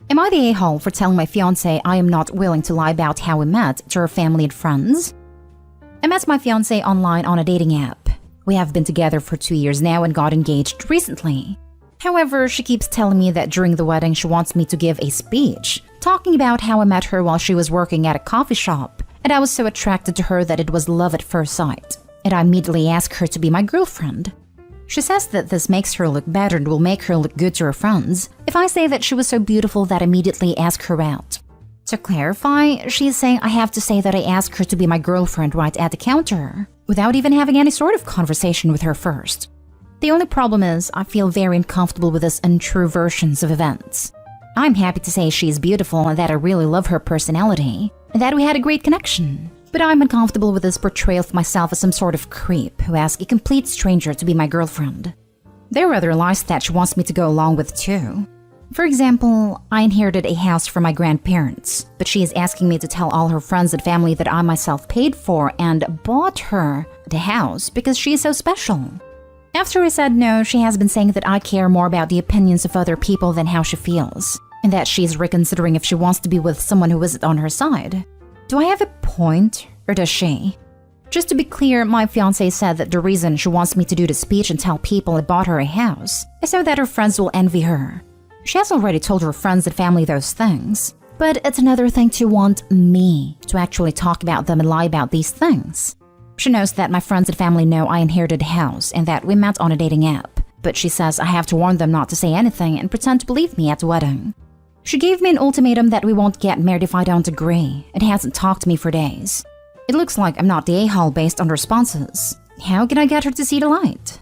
Am I the a-hole for telling my fiancé I am not willing to lie about how we met to her family and friends? I met my fiancé online on a dating app. We have been together for 2 years now and got engaged recently. However, she keeps telling me that during the wedding she wants me to give a speech, talking about how I met her while she was working at a coffee shop, and I was so attracted to her that it was love at first sight, and I immediately asked her to be my girlfriend. She says that this makes her look better and will make her look good to her friends if I say that she was so beautiful that I immediately ask her out. To clarify, she is saying I have to say that I asked her to be my girlfriend right at the counter, without even having any sort of conversation with her first. The only problem is I feel very uncomfortable with this untrue versions of events. I'm happy to say she is beautiful and that I really love her personality, and that we had a great connection. But I'm uncomfortable with this portrayal of myself as some sort of creep who asks a complete stranger to be my girlfriend. There are other lies that she wants me to go along with too. For example, I inherited a house from my grandparents, but she is asking me to tell all her friends and family that I myself paid for and bought her the house because she is so special. After I said no, she has been saying that I care more about the opinions of other people than how she feels, and that she is reconsidering if she wants to be with someone who isn't on her side. Do I have a point, or does she? Just to be clear, my fiancé said that the reason she wants me to do the speech and tell people I bought her a house is so that her friends will envy her. She has already told her friends and family those things, but it's another thing to want me to actually talk about them and lie about these things. She knows that my friends and family know I inherited a house and that we met on a dating app, but she says I have to warn them not to say anything and pretend to believe me at the wedding. She gave me an ultimatum that we won't get married if I don't agree, and hasn't talked to me for days. It looks like I'm not the a-hole based on responses. How can I get her to see the light?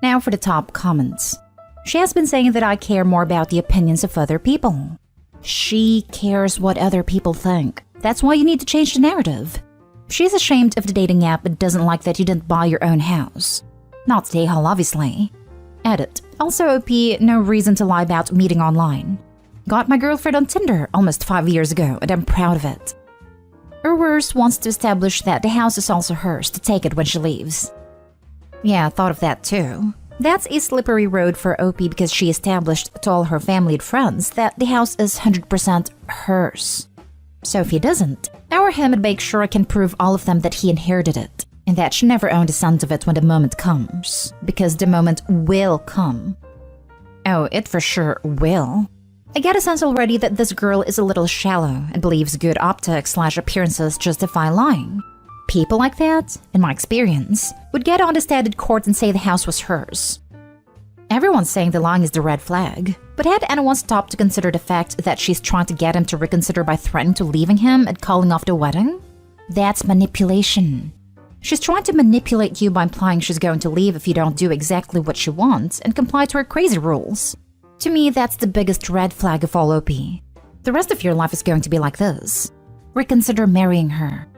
Now for the top comments. She has been saying that I care more about the opinions of other people. She cares what other people think. That's why you need to change the narrative. She's ashamed of the dating app and doesn't like that you didn't buy your own house. Not the a-hole, obviously. Edit. Also OP, no reason to lie about meeting online. Got my girlfriend on Tinder almost 5 years ago and I'm proud of it. Or worse, wants to establish that the house is also hers to take it when she leaves. Yeah, I thought of that too. That's a slippery road for OP because she established to all her family and friends that the house is 100% hers. So if he doesn't, our him and make sure I can prove all of them that he inherited it, and that she never owned a cent of it when the moment comes, because the moment will come. Oh, it for sure will. I get a sense already that this girl is a little shallow and believes good optics/appearances justify lying. People like that, in my experience, would get on the standard court and say the house was hers. Everyone's saying the lying is the red flag, but had anyone stopped to consider the fact that she's trying to get him to reconsider by threatening to leaving him and calling off the wedding? That's manipulation. She's trying to manipulate you by implying she's going to leave if you don't do exactly what she wants and comply to her crazy rules. To me, that's the biggest red flag of all OP. The rest of your life is going to be like this. Reconsider marrying her.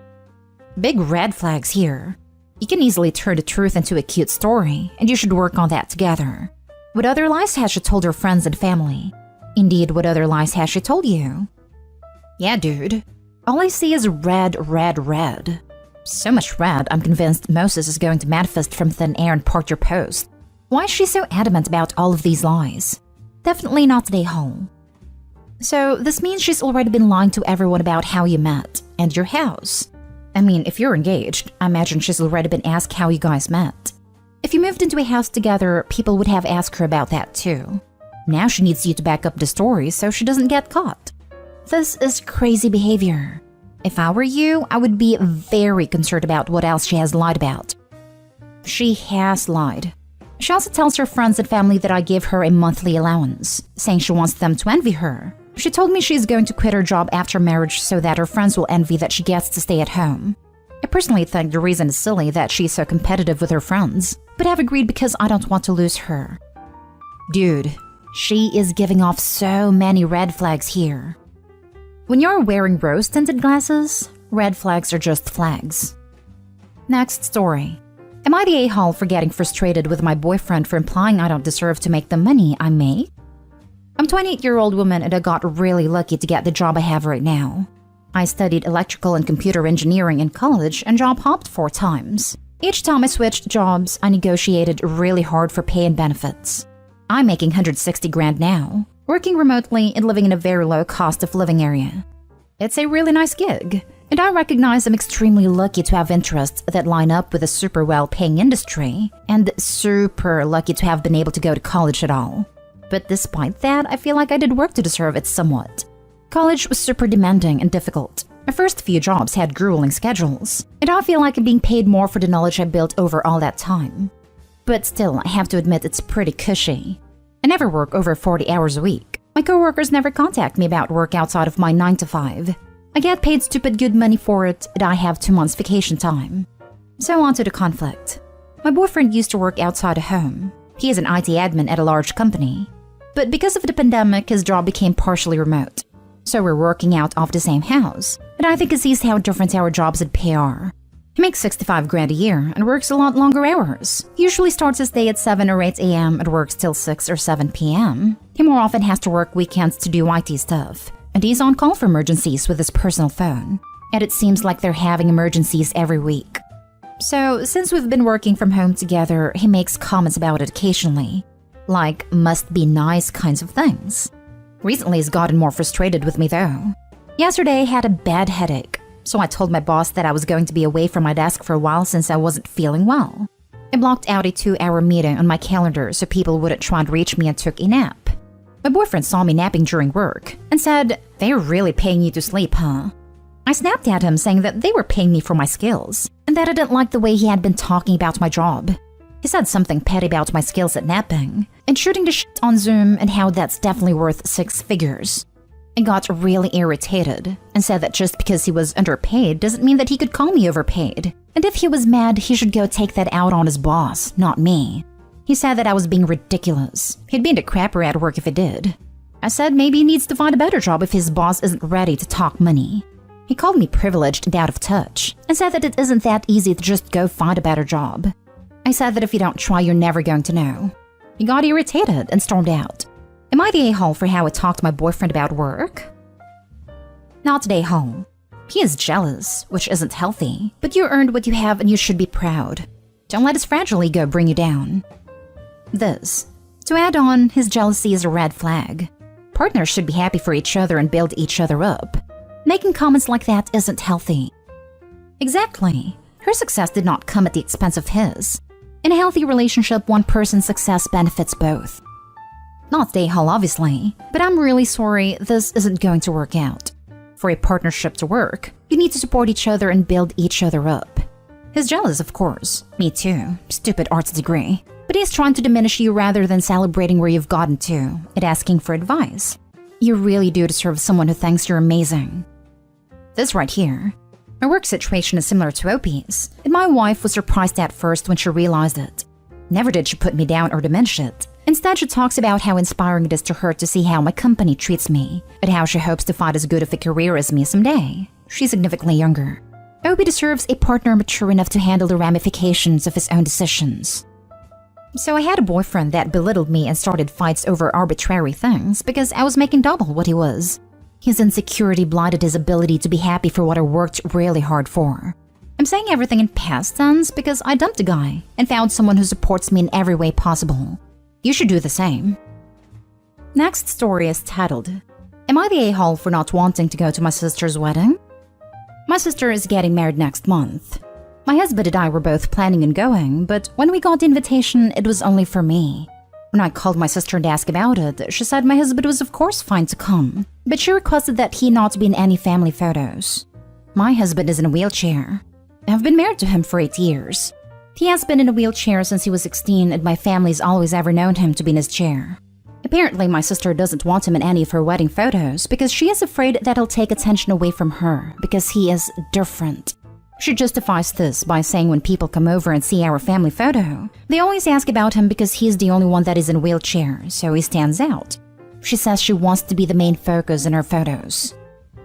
Big red flags here. You can easily turn the truth into a cute story, and you should work on that together. What other lies has she told her friends and family? Indeed, what other lies has she told you? Yeah, dude. All I see is red, red, red. So much red, I'm convinced Moses is going to manifest from thin air and part your post. Why is she so adamant about all of these lies? Definitely not the a-hole. So, this means she's already been lying to everyone about how you met, and your house. I mean, if you're engaged, I imagine she's already been asked how you guys met. If you moved into a house together, people would have asked her about that too. Now she needs you to back up the story so she doesn't get caught. This is crazy behavior. If I were you, I would be very concerned about what else she has lied about. She has lied. She also tells her friends and family that I give her a monthly allowance, saying she wants them to envy her. She told me she's going to quit her job after marriage so that her friends will envy that she gets to stay at home. I personally think the reason is silly that she's so competitive with her friends, but have agreed because I don't want to lose her. Dude, she is giving off so many red flags here. When you're wearing rose-tinted glasses, red flags are just flags. Next story. Am I the a-hole for getting frustrated with my boyfriend for implying I don't deserve to make the money I make? I'm a 28-year-old woman and I got really lucky to get the job I have right now. I studied electrical and computer engineering in college and job hopped 4 times. Each time I switched jobs, I negotiated really hard for pay and benefits. I'm making $160,000 now. working remotely and living in a very low cost of living area. It's a really nice gig, and I recognize I'm extremely lucky to have interests that line up with a super well-paying industry, and super lucky to have been able to go to college at all. But despite that, I feel like I did work to deserve it somewhat. College was super demanding and difficult. My first few jobs had grueling schedules, and I feel like I'm being paid more for the knowledge I built over all that time. But still, I have to admit it's pretty cushy. I never work over 40 hours a week. My coworkers never contact me about work outside of my 9 to 5. I get paid stupid good money for it, and I have 2 months vacation time. So on to the conflict. My boyfriend used to work outside of home. He is an IT admin at a large company. But because of the pandemic, his job became partially remote. So we're working out of the same house, and I think he sees how different our jobs at pay are. He makes 65 grand a year and works a lot longer hours. He usually starts his day at 7 or 8 a.m. and works till 6 or 7 p.m. He more often has to work weekends to do IT stuff, and he's on call for emergencies with his personal phone. And it seems like they're having emergencies every week. So, since we've been working from home together, he makes comments about it occasionally. Like, must be nice kinds of things. Recently, he's gotten more frustrated with me though. Yesterday, I had a bad headache, so I told my boss that I was going to be away from my desk for a while since I wasn't feeling well. I blocked out a 2-hour meeting on my calendar so people wouldn't try to reach me and took a nap. My boyfriend saw me napping during work and said, "They're really paying you to sleep, huh?" I snapped at him saying that they were paying me for my skills and that I didn't like the way he had been talking about my job. He said something petty about my skills at napping and shooting the shit on Zoom and how that's definitely worth 6 figures. I got really irritated and said that just because he was underpaid doesn't mean that he could call me overpaid. And if he was mad, he should go take that out on his boss, not me. He said that I was being ridiculous. He'd be into crapper at work if he did. I said maybe he needs to find a better job if his boss isn't ready to talk money. He called me privileged and out of touch and said that it isn't that easy to just go find a better job. I said that if you don't try, you're never going to know. He got irritated and stormed out. Am I the a-hole for how I talked to my boyfriend about work? Not the a-hole. He is jealous, which isn't healthy, but you earned what you have and you should be proud. Don't let his fragile ego bring you down. This. To add on, his jealousy is a red flag. Partners should be happy for each other and build each other up. Making comments like that isn't healthy. Exactly. Her success did not come at the expense of his. In a healthy relationship, one person's success benefits both. Not the a-hole, obviously, but I'm really sorry this isn't going to work out. For a partnership to work, you need to support each other and build each other up. He's jealous, of course. Me too. Stupid arts degree. But he's trying to diminish you rather than celebrating where you've gotten to and asking for advice. You really do deserve someone who thinks you're amazing. This right here. My work situation is similar to OP's, and my wife was surprised at first when she realized it. Never did she put me down or diminish it. Instead, she talks about how inspiring it is to her to see how my company treats me, and how she hopes to find as good of a career as me someday. She's significantly younger. OP deserves a partner mature enough to handle the ramifications of his own decisions. So I had a boyfriend that belittled me and started fights over arbitrary things because I was making double what he was. His insecurity blinded his ability to be happy for what I worked really hard for. I'm saying everything in past tense because I dumped a guy and found someone who supports me in every way possible. You should do the same. Next story is titled, Am I the a-hole for not wanting to go to my sister's wedding? My sister is getting married next month. My husband and I were both planning on going, but when we got the invitation, it was only for me. When I called my sister to ask about it, she said my husband was of course fine to come, but she requested that he not be in any family photos. My husband is in a wheelchair. I've been married to him for 8 years. He has been in a wheelchair since he was 16, and my family's always ever known him to be in his chair. Apparently, my sister doesn't want him in any of her wedding photos because she is afraid that he'll take attention away from her because he is different. She justifies this by saying when people come over and see our family photo, they always ask about him because he's the only one that is in a wheelchair, so he stands out. She says she wants to be the main focus in her photos.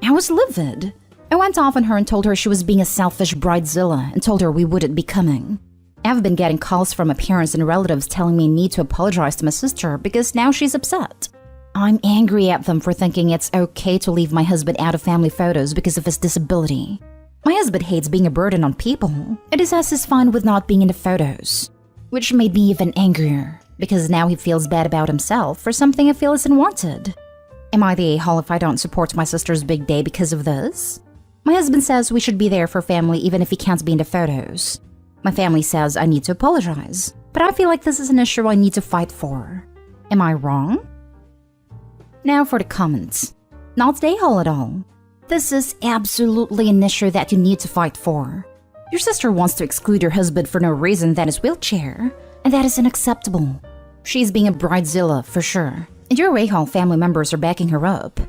I was livid. I went off on her and told her she was being a selfish bridezilla and told her we wouldn't be coming. I've been getting calls from my parents and relatives telling me I need to apologize to my sister because now she's upset. I'm angry at them for thinking it's okay to leave my husband out of family photos because of his disability. My husband hates being a burden on people, and he says he's fine with not being in the photos, which made me even angrier. because now he feels bad about himself for something I feel is unwanted. Am I the a-hole if I don't support my sister's big day because of this? My husband says we should be there for family even if he can't be in the photos. My family says I need to apologize, but I feel like this is an issue I need to fight for. Am I wrong? Now for the comments. Not the a-hole at all. This is absolutely an issue that you need to fight for. Your sister wants to exclude your husband for no reason than his wheelchair, and that is unacceptable. She's being a bridezilla for sure, and your a-hole family members are backing her up.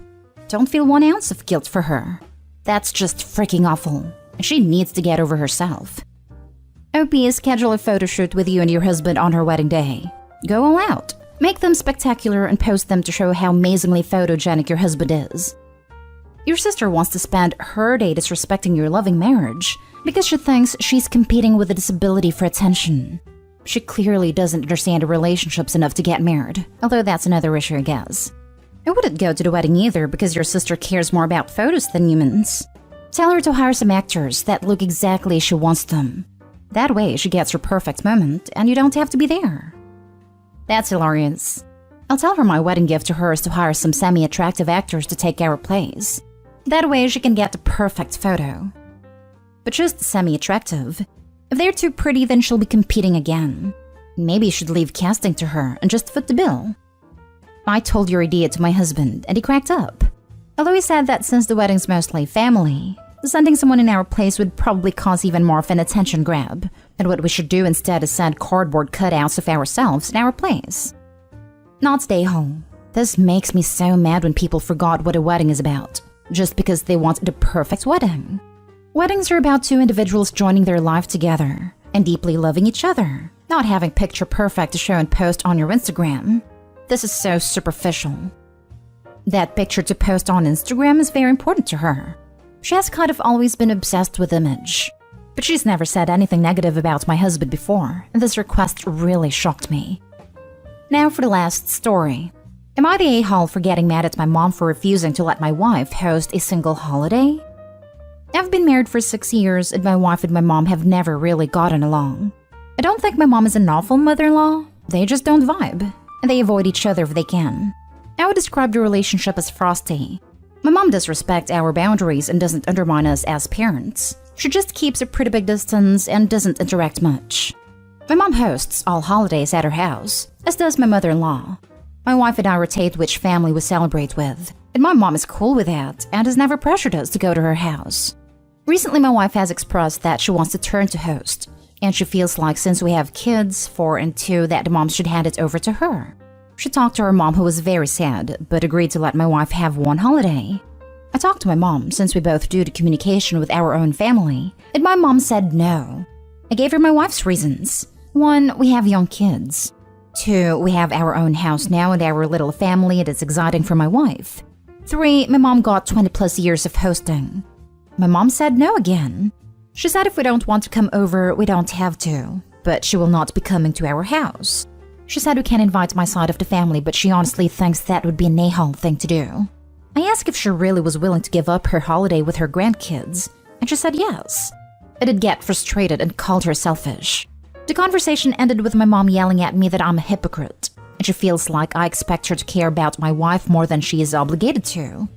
Don't feel 1 ounce of guilt for her. That's just freaking awful, and she needs to get over herself. OP, schedule a photo shoot with you and your husband on her wedding day. Go all out. Make them spectacular and post them to show how amazingly photogenic your husband is. Your sister wants to spend her day disrespecting your loving marriage because she thinks she's competing with a disability for attention. She clearly doesn't understand relationships enough to get married, although that's another issue, I guess. I wouldn't go to the wedding either because your sister cares more about photos than humans. Tell her to hire some actors that look exactly as she wants them. That way she gets her perfect moment and you don't have to be there. That's hilarious. I'll tell her my wedding gift to her is to hire some semi-attractive actors to take our place. That way she can get the perfect photo. But just semi-attractive. If they're too pretty, then she'll be competing again. Maybe you should leave casting to her and just foot the bill. I told your idea to my husband and he cracked up. Although he said that since the wedding's mostly family, sending someone in our place would probably cause even more of an attention grab, and what we should do instead is send cardboard cutouts of ourselves in our place. Not stay home. This makes me so mad when people forgot what a wedding is about, just because they want the perfect wedding. Weddings are about two individuals joining their life together and deeply loving each other, not having picture perfect to show and post on your Instagram. This is so superficial. That picture to post on Instagram is very important to her. She has kind of always been obsessed with image. But she's never said anything negative about my husband before, and this request really shocked me. Now for the last story. Am I the a-hole for getting mad at my mom for refusing to let my wife host a single holiday? I've been married for 6 years, and my wife and my mom have never really gotten along. I don't think my mom is an awful mother-in-law. They just don't vibe, and they avoid each other if they can. I would describe the relationship as frosty. My mom does respect our boundaries and doesn't undermine us as parents. She just keeps a pretty big distance and doesn't interact much. My mom hosts all holidays at her house, as does my mother-in-law. My wife and I rotate which family we celebrate with, and my mom is cool with that and has never pressured us to go to her house. Recently, my wife has expressed that she wants to turn to host, and she feels like since we have kids, 4 and 2, that the mom should hand it over to her. She talked to her mom, who was very sad, but agreed to let my wife have one holiday. I talked to my mom, since we both do the communication with our own family, and my mom said no. I gave her my wife's reasons. 1, we have young kids. 2, we have our own house now and our little family, and it's exciting for my wife. 3, my mom got 20 plus years of hosting. My mom said no again. She said if we don't want to come over, we don't have to, but she will not be coming to our house. She said we can invite my side of the family, but she honestly thinks that would be an a-hole thing to do. I asked if she really was willing to give up her holiday with her grandkids, and she said yes. I did get frustrated and called her selfish. The conversation ended with my mom yelling at me that I'm a hypocrite, and she feels like I expect her to care about my wife more than she is obligated to.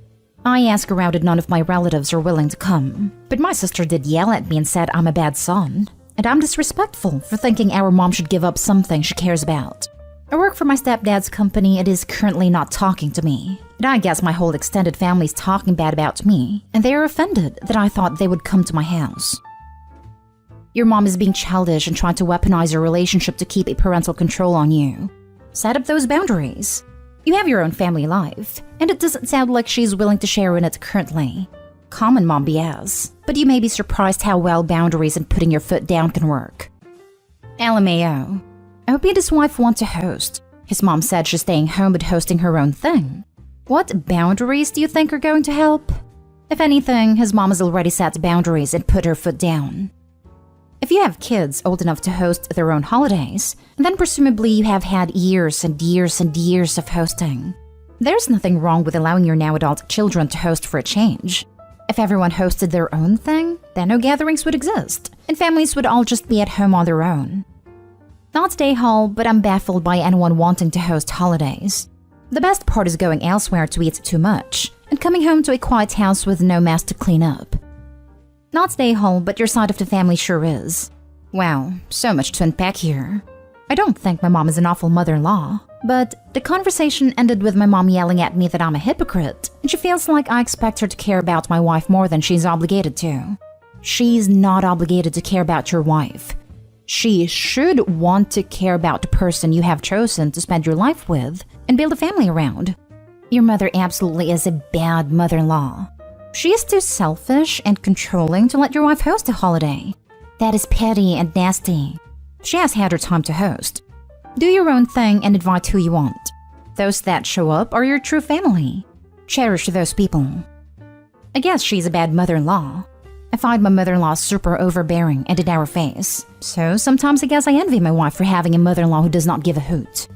I asked around and none of my relatives are willing to come, but my sister did yell at me and said I'm a bad son, and I'm disrespectful for thinking our mom should give up something she cares about. I work for my stepdad's company and is currently not talking to me, and I guess my whole extended family's talking bad about me, and they are offended that I thought they would come to my house. Your mom is being childish and trying to weaponize your relationship to keep a parental control on you. Set up those boundaries. You have your own family life, and it doesn't sound like she's willing to share in it currently. Common mom BS, but you may be surprised how well boundaries and putting your foot down can work. LMAO. I hope he and his wife want to host. His mom said she's staying home but hosting her own thing. What boundaries do you think are going to help? If anything, his mom has already set boundaries and put her foot down. If you have kids old enough to host their own holidays, then presumably you have had years and years and years of hosting. There's nothing wrong with allowing your now adult children to host for a change. If everyone hosted their own thing, then no gatherings would exist, and families would all just be at home on their own. Not the AHall, but I'm baffled by anyone wanting to host holidays. The best part is going elsewhere to eat too much, and coming home to a quiet house with no mess to clean up. Not the AHall, but your side of the family sure is. Wow, so much to unpack here. I don't think my mom is an awful mother-in-law, but the conversation ended with my mom yelling at me that I'm a hypocrite, and she feels like I expect her to care about my wife more than she's obligated to. She's not obligated to care about your wife. She should want to care about the person you have chosen to spend your life with and build a family around. Your mother absolutely is a bad mother-in-law. She is too selfish and controlling to let your wife host a holiday. That is petty and nasty. She has had her time to host. Do your own thing and invite who you want. Those that show up are your true family. Cherish those people. I guess she's a bad mother-in-law. I find my mother-in-law super overbearing and in our face. So sometimes I guess I envy my wife for having a mother-in-law who does not give a hoot.